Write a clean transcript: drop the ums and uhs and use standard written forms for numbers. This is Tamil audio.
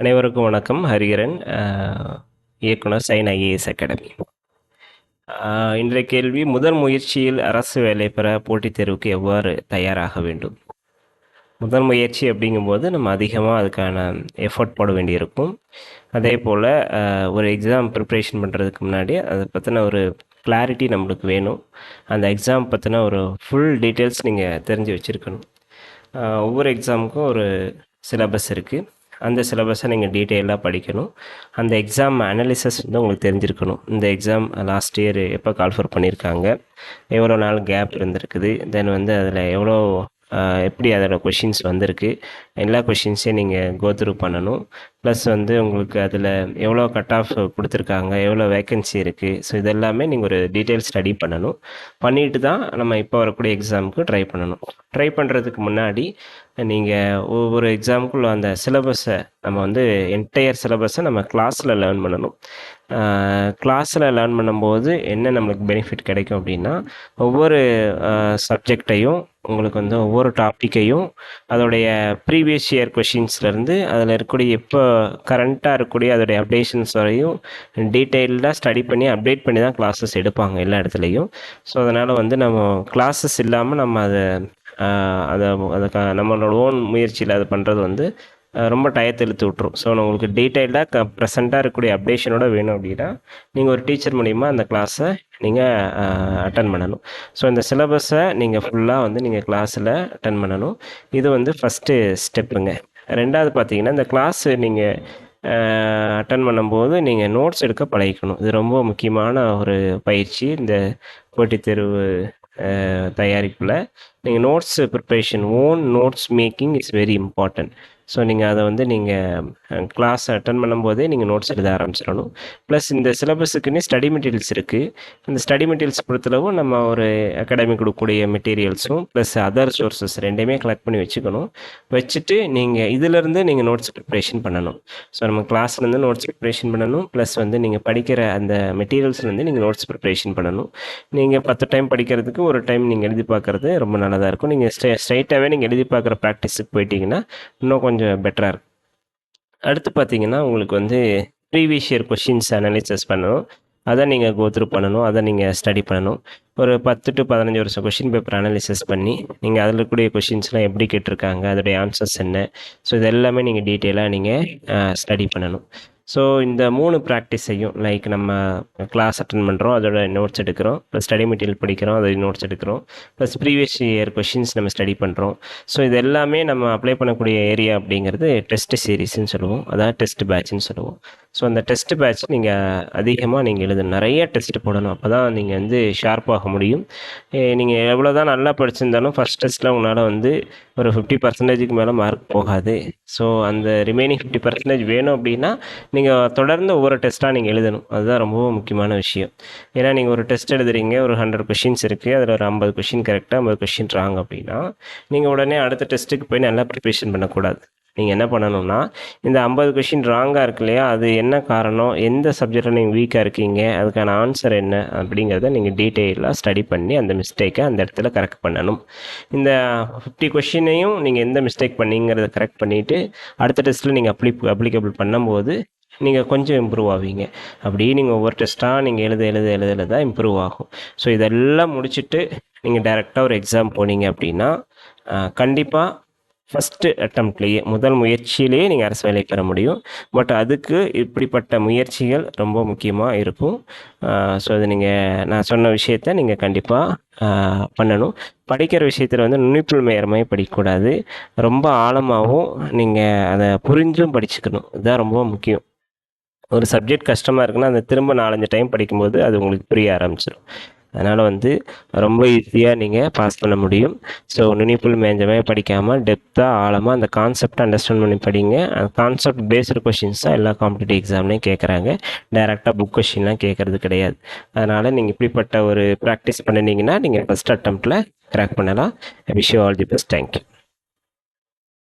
அனைவருக்கும் வணக்கம். ஹரிகரன், இயக்குனர் சைன் ஐஏஎஸ் அகாடமி. இன்றைய கேள்வி: முதல் முயற்சியில் அரசு வேலை பெற போட்டித் தேர்வுக்கு எவ்வாறு தயாராக வேண்டும்? முதல் முயற்சி அப்படிங்கும்போது நம்ம அதிகமாக அதுக்கான எஃபர்ட் போட வேண்டியிருக்கும். அதே போல் ஒரு எக்ஸாம் ப்ரிப்ரேஷன் பண்ணுறதுக்கு முன்னாடி அதை பற்றின ஒரு கிளாரிட்டி நம்மளுக்கு வேணும். அந்த எக்ஸாம் பற்றின ஒரு ஃபுல் டீட்டெயில்ஸ் நீங்கள் தெரிஞ்சு வச்சுருக்கணும். ஒவ்வொரு எக்ஸாமுக்கும் ஒரு சிலபஸ் இருக்குது. அந்த சிலபஸை நீங்கள் டீட்டெயிலாக படிக்கணும். அந்த எக்ஸாம் அனாலிசிஸ் வந்து உங்களுக்கு தெரிஞ்சிருக்கணும். இந்த எக்ஸாம் லாஸ்ட் இயர் எப்போ கால்ஃபர் பண்ணியிருக்காங்க, எவ்வளோ நாள் கேப் இருந்திருக்குது, தென் வந்து அதில் எவ்வளோ எப்படி அதோட கொஷின்ஸ் வந்திருக்கு, எல்லா கொஷின்ஸையும் நீங்கள் கோத்ரூ பண்ணணும். ப்ளஸ் வந்து உங்களுக்கு அதில் எவ்வளோ கட் ஆஃப் கொடுத்துருக்காங்க, எவ்வளோ வேக்கன்சி இருக்குது, ஸோ இதெல்லாமே நீங்கள் ஒரு டீட்டெயில் ஸ்டடி பண்ணணும். பண்ணிட்டு தான் நம்ம இப்போ வரக்கூடிய எக்ஸாமுக்கு ட்ரை பண்ணணும். ட்ரை பண்ணுறதுக்கு முன்னாடி நீங்கள் ஒவ்வொரு எக்ஸாமுக்குள்ள அந்த சிலபஸை நம்ம வந்து என்டையர் சிலபஸை நம்ம கிளாஸில் லேர்ன் பண்ணணும். கிளாஸில் லேர்ன் பண்ணும்போது என்ன நம்மளுக்கு பெனிஃபிட் கிடைக்கும் அப்படின்னா, ஒவ்வொரு சப்ஜெக்டையும் உங்களுக்கு வந்து ஒவ்வொரு டாப்பிக்கையும் அதோடைய ப்ரீவியஸ் இயர் கொஷின்ஸ்லேருந்து அதில் இருக்கக்கூடிய இப்போ கரண்ட்டாக இருக்கக்கூடிய அதோடைய அப்டேஷன்ஸ் வரையும் டீட்டெயில்டாக ஸ்டடி பண்ணி அப்டேட் பண்ணி தான் கிளாஸஸ் எடுப்பாங்க எல்லா இடத்துலையும். ஸோ அதனால் வந்து நம்ம கிளாஸஸ் இல்லாமல் நம்ம அதை நம்மளோட ஓன் முயற்சியில் அது பண்ணுறது வந்து ரொம்ப டயத்தை இழுத்து விட்ரும். ஸோ உங்களுக்கு டீட்டெயில்டாக ப்ரெசண்ட்டாக இருக்கக்கூடிய அப்டேஷனோட வேணும் அப்படின்னா நீங்கள் ஒரு டீச்சர் மூலிமா அந்த கிளாஸை நீங்கள் அட்டன் பண்ணணும். ஸோ இந்த சிலபஸை நீங்கள் ஃபுல்லாக வந்து நீங்கள் கிளாஸில் அட்டன் பண்ணணும். இது வந்து ஃபஸ்ட்டு ஸ்டெப்புங்க. ரெண்டாவது பார்த்தீங்கன்னா, இந்த கிளாஸு நீங்கள் அட்டன் பண்ணும்போது நீங்கள் நோட்ஸ் எடுக்க பழகிக்கணும். இது ரொம்ப முக்கியமான ஒரு பயிற்சி. இந்த போட்டித் தேர்வு தயாரிப்பில் நீங்கள் notes preparation, own notes making is very important. So நீங்கள் அதை வந்து நீங்கள் கிளாஸ் அட்டன் பண்ணும்போதே நீங்கள் நோட்ஸ் எழுத ஆரம்பிச்சிடணும். ப்ளஸ் இந்த சிலபஸுக்குன்னே ஸ்டடி மெட்டீரியல்ஸ் இருக்குது. இந்த ஸ்டடி மெட்டீரியல்ஸ் பொறுத்தளவும் நம்ம ஒரு அகாடமி கொடுக்கக்கூடிய மெட்டீரியல்ஸும் ப்ளஸ் அதர் சோர்ஸஸ் ரெண்டையுமே கலெக்ட் பண்ணி வச்சுக்கணும். வச்சுட்டு நீங்கள் இதிலேருந்து நீங்கள் நோட்ஸ் ப்ரிப்ரேஷன் பண்ணணும். ஸோ நம்ம கிளாஸ்லேருந்து நோட்ஸ் ப்ரிப்ரேஷன் பண்ணணும். ப்ளஸ் வந்து நீங்கள் படிக்கிற அந்த மெட்டீரியல்ஸ்லேருந்து நீங்கள் நோட்ஸ் ப்ரிப்ரேஷன் பண்ணணும். நீங்கள் 10 டைம் படிக்கிறதுக்கு ஒரு டைம் நீங்கள் எழுதி பார்க்குறது ரொம்ப நல்லதாக இருக்கும். நீங்கள் ஸ்ட்ரைட்டாகவே நீங்கள் எழுதி பார்க்குற ப்ராக்டிஸுக்கு போயிட்டீங்கன்னா இன்னும் கொஞ்சம் பெட்டராக இருக்கும். அடுத்து பார்த்தீங்கன்னா, உங்களுக்கு வந்து ப்ரீவியஸ் இயர் கொஷின்ஸ் அனாலிசிஸ் பண்ணணும். அதை நீங்கள் கோத்ரூ பண்ணணும். அதை நீங்கள் ஸ்டடி பண்ணணும். ஒரு 10 to 15 வருஷம் கொஷின் பேப்பர் அனாலிசிஸ் பண்ணி நீங்கள் அதில் இருக்கக்கூடிய கொஷின்ஸ்லாம் எப்படி கேட்டிருக்காங்க, அதோடைய ஆன்சர்ஸ் என்ன, ஸோ இது எல்லாமே நீங்கள் டீட்டெயிலாக நீங்கள் ஸ்டடி பண்ணணும். ஸோ இந்த 3 ப்ராக்டிஸையும் லைக் நம்ம கிளாஸ் அட்டன் பண்ணுறோம், அதோட நோட்ஸ் எடுக்கிறோம், ப்ளஸ் ஸ்டடி மெட்டீரியல் படிக்கிறோம், அதோட நோட்ஸ் எடுக்கிறோம், ப்ளஸ் ப்ரீவியஸ் இயர் கொஷின்ஸ் நம்ம ஸ்டடி பண்ணுறோம். ஸோ இது எல்லாமே நம்ம அப்ளை பண்ணக்கூடிய ஏரியா அப்படிங்கிறது டெஸ்ட் சீரீஸ்ன்னு சொல்லுவோம், அதாவது டெஸ்ட் பேட்ச்னு சொல்லுவோம். ஸோ அந்த டெஸ்ட் பேட்ச் நீங்கள் அதிகமாக நீங்கள் எழுதணும், நிறைய டெஸ்ட் போடணும். அப்போ தான் நீங்கள் வந்து ஷார்ப்பாக முடியும். நீங்கள் எவ்வளோ தான் நல்லா படிச்சிருந்தாலும் ஃபஸ்ட் டெஸ்ட்டில் உங்களால் வந்து ஒரு 50% மேலே மார்க் போகாது. ஸோ அந்த ரிமைனிங் 50% வேணும் அப்படின்னா நீங்கள் தொடர்ந்து ஒவ்வொரு டெஸ்ட்டாக நீங்கள் எழுதணும். அதுதான் ரொம்ப முக்கியமான விஷயம். ஏன்னா நீங்கள் ஒரு டெஸ்ட் எழுதுறீங்க, ஒரு 100 கொஷின்ஸ் இருக்குது, அதில் ஒரு 50 கொஷின் கரெக்டாக 50 கொஷின் ராங் அப்படின்னா நீங்கள் உடனே அடுத்த டெஸ்ட்டுக்கு போய் நல்லா ப்ரிப்ரேஷன் பண்ணக்கூடாது. நீங்கள் என்ன பண்ணணும்னா, இந்த 50 கொஷின் ராங்காக இருக்கு இல்லையா, அது என்ன காரணம், எந்த சப்ஜெக்டில் நீங்கள் வீக்காக இருக்கீங்க, அதுக்கான ஆன்சர் என்ன அப்படிங்கிறத நீங்கள் டீட்டெயிலாக ஸ்டடி பண்ணி அந்த மிஸ்டேக்கை அந்த இடத்துல கரெக்ட் பண்ணணும். இந்த 50 கொஷினையும் நீங்கள் எந்த மிஸ்டேக் பண்ணீங்கிறத கரெக்ட் பண்ணிவிட்டு அடுத்த டெஸ்ட்டில் நீங்கள் அப்ளிகபிள் பண்ணும்போது நீங்கள் கொஞ்சம் இம்ப்ரூவ் ஆவீங்க. அப்படியே நீங்கள் ஒவ்வொரு டெஸ்ட்டாக நீங்கள் எழுத இம்ப்ரூவ் ஆகும். ஸோ இதெல்லாம் முடிச்சுட்டு நீங்கள் டைரெக்டாக ஒரு எக்ஸாம் போனீங்க அப்படின்னா கண்டிப்பாக ஃபஸ்ட்டு அட்டம்ப்ட்லேயே, முதல் முயற்சியிலேயே நீங்கள் அரசு வேலை பெற முடியும். பட் அதுக்கு இப்படிப்பட்ட முயற்சிகள் ரொம்ப முக்கியமாக இருக்கும். ஸோ அது நான் சொன்ன விஷயத்த நீங்கள் கண்டிப்பாக பண்ணணும். படிக்கிற விஷயத்தில் வந்து நுண்ணிப்புள்மையரமாக படிக்கக்கூடாது. ரொம்ப ஆழமாகவும் நீங்கள் அதை புரிஞ்சும் படிச்சுக்கணும். இதுதான் ரொம்ப முக்கியம். ஒரு சப்ஜெக்ட் கஷ்டமாக இருக்குன்னா அதை திரும்ப 4-5 டைம் படிக்கும்போது அது உங்களுக்கு புரிய ஆரம்பிச்சிடும். அதனால் வந்து ரொம்ப ஈஸியாக நீங்கள் பாஸ் பண்ண முடியும். ஸோ நுனிப்புள் மேஞ்சமே படிக்காமல் டெப்த்தாக ஆழமாக அந்த கான்செப்டை அண்டர்ஸ்டாண்ட் பண்ணி படிங்க. அந்த கான்செப்ட் பேஸ்டு கொஷின்ஸ் தான் எல்லா காம்படிட்டிவ் எக்ஸாம்லேயும் கேட்குறாங்க. டைரெக்டாக புக் கொஷின்லாம் கேட்குறது கிடையாது. அதனால் நீங்கள் இப்படிப்பட்ட ஒரு ப்ராக்டிஸ் பண்ணினீங்கன்னா நீங்கள் ஃபஸ்ட் அட்டம்ப்டில் கிராக் பண்ணலாம். Wish you all the best. Thank you.